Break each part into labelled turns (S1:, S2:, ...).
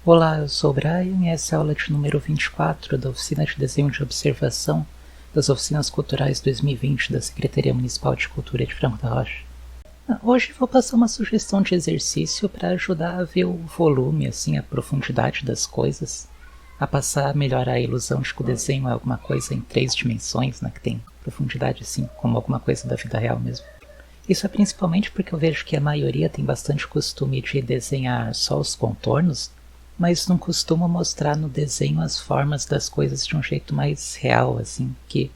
S1: Olá, eu sou o Brian e essa é a aula de número 24 da Oficina de Desenho de Observação das Oficinas Culturais 2020 da Secretaria Municipal de Cultura de Franco da Rocha. Hoje vou passar uma sugestão de exercício para ajudar a ver o volume, assim, a profundidade das coisas, a passar melhor a ilusão de que o desenho é alguma coisa em 3 dimensões, né, que tem profundidade, assim, como alguma coisa da vida real mesmo. Isso é principalmente porque eu vejo que a maioria tem bastante costume de desenhar só os contornos, mas não costuma mostrar no desenho as formas das coisas de um jeito mais real, assim, que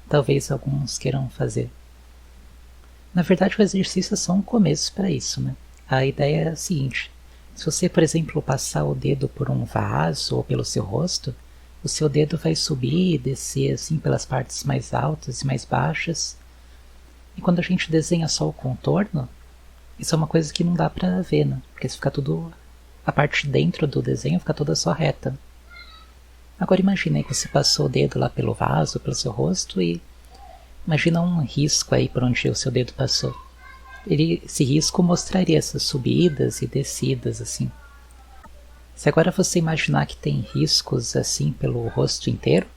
S1: talvez alguns queiram fazer. Na verdade, o exercício é só um começo para isso, né? A ideia é a seguinte: se você, por exemplo, passar o dedo por um vaso ou pelo seu rosto, o seu dedo vai subir e descer assim pelas partes mais altas e mais baixas. E quando a gente desenha só o contorno, isso é uma coisa que não dá pra ver, né? Porque se fica tudo... a parte de dentro do desenho fica toda só reta. Agora imagina aí que você passou o dedo lá pelo vaso, pelo seu rosto e... imagina um risco aí por onde o seu dedo passou. Esse risco mostraria essas subidas e descidas, assim. Se agora você imaginar que tem riscos assim pelo rosto inteiro,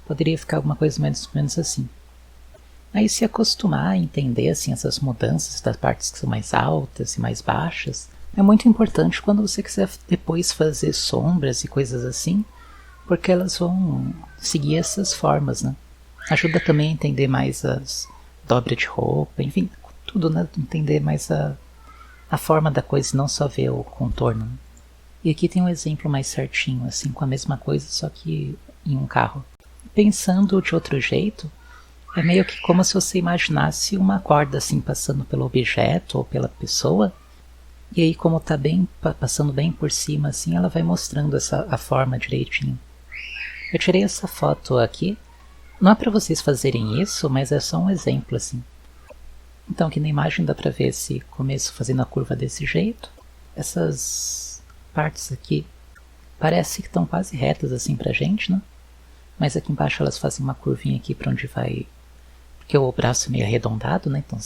S1: poderia ficar alguma coisa mais ou menos assim. Aí se acostumar a entender assim, essas mudanças das partes que são mais altas e mais baixas, é muito importante quando você quiser depois fazer sombras e coisas assim, porque elas vão seguir essas formas, né? Ajuda também a entender mais as dobras de roupa, enfim, tudo, né? Entender mais a forma da coisa e não só ver o contorno. Né? E aqui tem um exemplo mais certinho, assim, com a mesma coisa, só que em um carro. Pensando de outro jeito, é meio que como se você imaginasse uma corda assim passando pelo objeto ou pela pessoa, e aí como tá bem passando bem por cima assim, ela vai mostrando a forma direitinho. Eu tirei essa foto aqui, não é para vocês fazerem isso, mas é só um exemplo assim. Então aqui na imagem dá pra ver esse começo fazendo a curva desse jeito. Essas partes aqui parece que estão quase retas assim pra gente, né? Mas aqui embaixo elas fazem uma curvinha aqui pra onde vai... porque o braço é meio arredondado, né? Então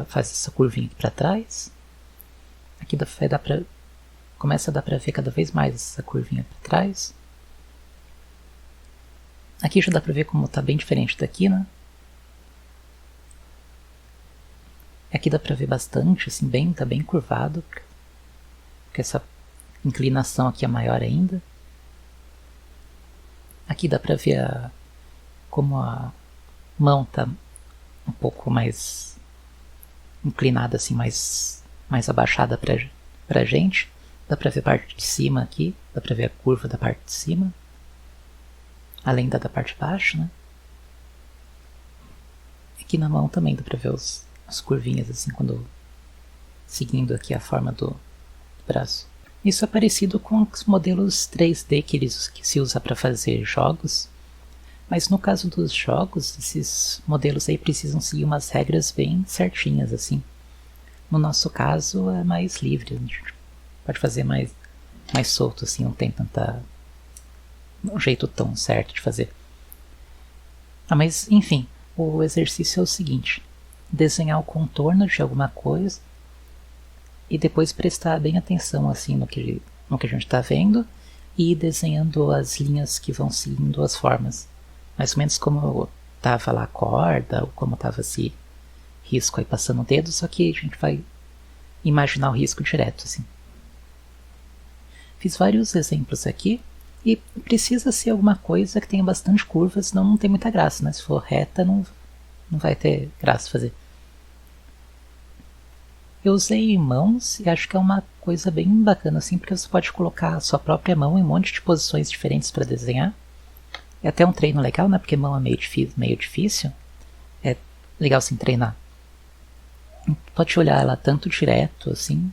S1: faz essa curvinha aqui pra trás. Aqui começa a dar pra ver cada vez mais essa curvinha pra trás. Aqui já dá pra ver como tá bem diferente daqui, né? Aqui dá pra ver bastante, assim, tá bem curvado. Porque essa inclinação aqui é maior ainda. Aqui dá pra ver como a mão tá um pouco mais inclinada, assim, mais abaixada pra gente. Dá pra ver a parte de cima aqui, dá pra ver a curva da parte de cima, além da parte de baixo, né? Aqui na mão também dá pra ver as curvinhas, assim, quando seguindo aqui a forma do braço. Isso é parecido com os modelos 3D que se usa para fazer jogos, mas no caso dos jogos, esses modelos aí precisam seguir umas regras bem certinhas, assim. No nosso caso é mais livre, a gente pode fazer mais solto, assim, não tem um jeito tão certo de fazer. Mas enfim, o exercício é o seguinte: desenhar o contorno de alguma coisa e depois prestar bem atenção assim no que a gente está vendo e ir desenhando as linhas que vão seguindo as formas. Mais ou menos como estava lá a corda, ou como estava esse risco aí passando o dedo, só que a gente vai imaginar o risco direto, assim. Fiz vários exemplos aqui e precisa ser alguma coisa que tenha bastante curvas, senão não tem muita graça, né? Se for reta, não vai ter graça fazer. Eu usei mãos e acho que é uma coisa bem bacana, assim, porque você pode colocar a sua própria mão em um monte de posições diferentes para desenhar. É até um treino legal, né? Porque mão é meio difícil. É legal assim treinar. Pode olhar ela tanto direto, assim,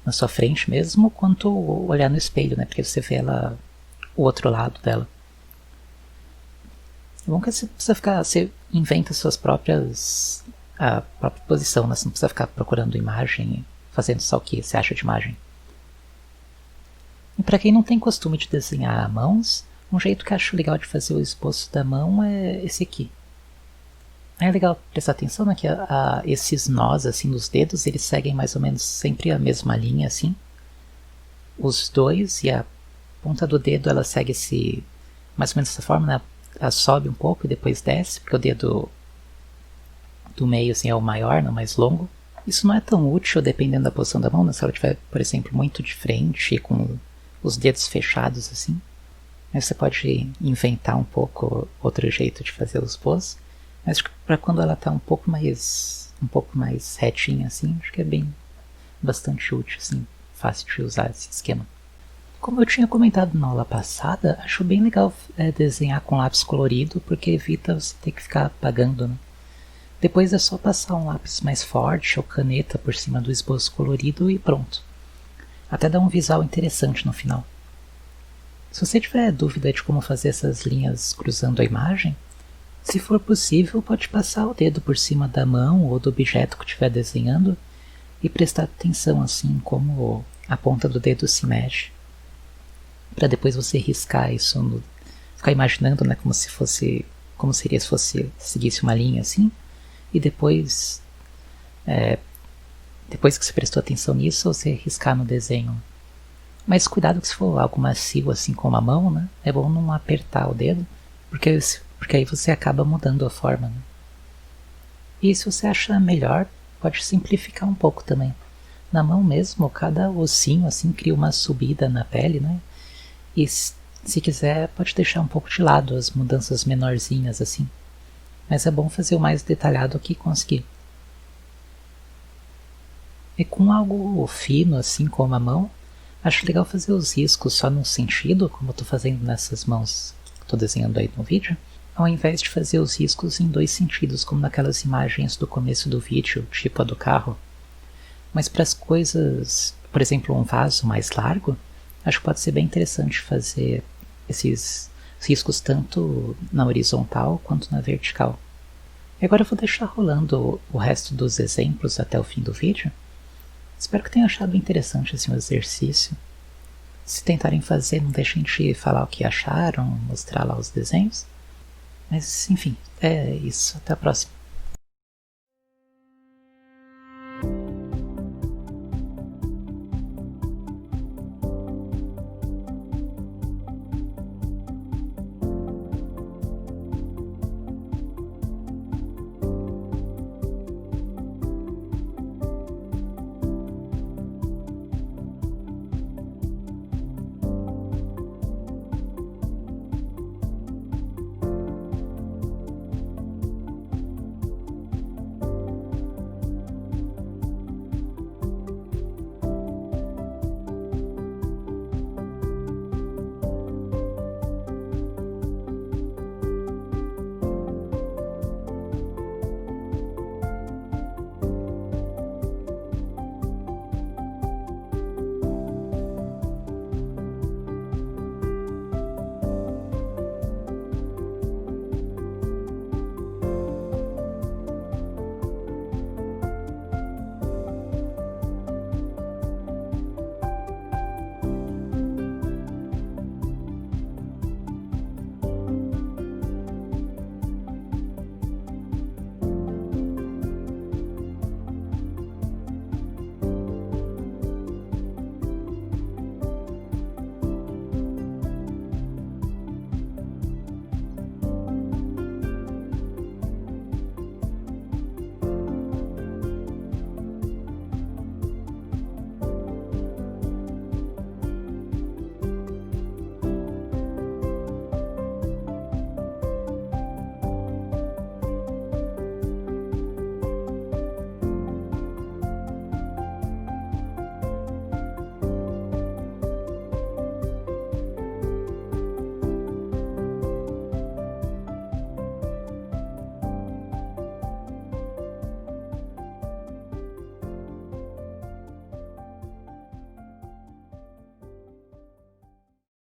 S1: na sua frente mesmo, quanto olhar no espelho, né? Porque você vê ela, o outro lado dela. É bom que você inventa suas próprias... a própria posição, né? Você não precisa ficar procurando imagem, fazendo só o que você acha de imagem. E para quem não tem costume de desenhar a mãos, um jeito que eu acho legal de fazer o esboço da mão é esse aqui. É legal prestar atenção, né, que esses nós assim dos dedos, eles seguem mais ou menos sempre a mesma linha assim. os dois e a ponta do dedo ela segue mais ou menos dessa forma, né? Ela sobe um pouco e depois desce, porque o dedo do meio assim, é o maior, não mais longo. Isso não é tão útil dependendo da posição da mão, né? Se ela estiver, por exemplo, muito de frente, com os dedos fechados assim. Aí você pode inventar um pouco outro jeito de fazer os pôs. Mas para quando ela está um pouco mais retinha assim, acho que é bastante útil, assim, fácil de usar esse esquema. Como eu tinha comentado na aula passada, acho bem legal desenhar com lápis colorido, porque evita você ter que ficar apagando, né? Depois é só passar um lápis mais forte ou caneta por cima do esboço colorido e pronto. Até dá um visual interessante no final. Se você tiver dúvida de como fazer essas linhas cruzando a imagem, se for possível, pode passar o dedo por cima da mão ou do objeto que estiver desenhando e prestar atenção assim como a ponta do dedo se mexe. Para depois você riscar isso, ficar imaginando, né, como seria se fosse seguisse uma linha assim, e depois que você prestou atenção nisso, você riscar no desenho. Mas cuidado que se for algo macio assim com a mão, né, é bom não apertar o dedo, porque aí você acaba mudando a forma, né? E se você acha melhor, pode simplificar um pouco também. Na mão mesmo, cada ossinho assim cria uma subida na pele, né? E se quiser, pode deixar um pouco de lado as mudanças menorzinhas assim. Mas é bom fazer o mais detalhado que conseguir. E com algo fino assim como a mão, acho legal fazer os riscos só num sentido, como eu estou fazendo nessas mãos que estou desenhando aí no vídeo, ao invés de fazer os riscos em dois sentidos, como naquelas imagens do começo do vídeo, tipo a do carro. Mas para as coisas, por exemplo, um vaso mais largo, acho que pode ser bem interessante fazer esses riscos tanto na horizontal quanto na vertical. E agora eu vou deixar rolando o resto dos exemplos até o fim do vídeo. Espero que tenham achado interessante assim, o exercício. Se tentarem fazer, não deixem de falar o que acharam, mostrar lá os desenhos. Mas enfim, é isso. Até a próxima.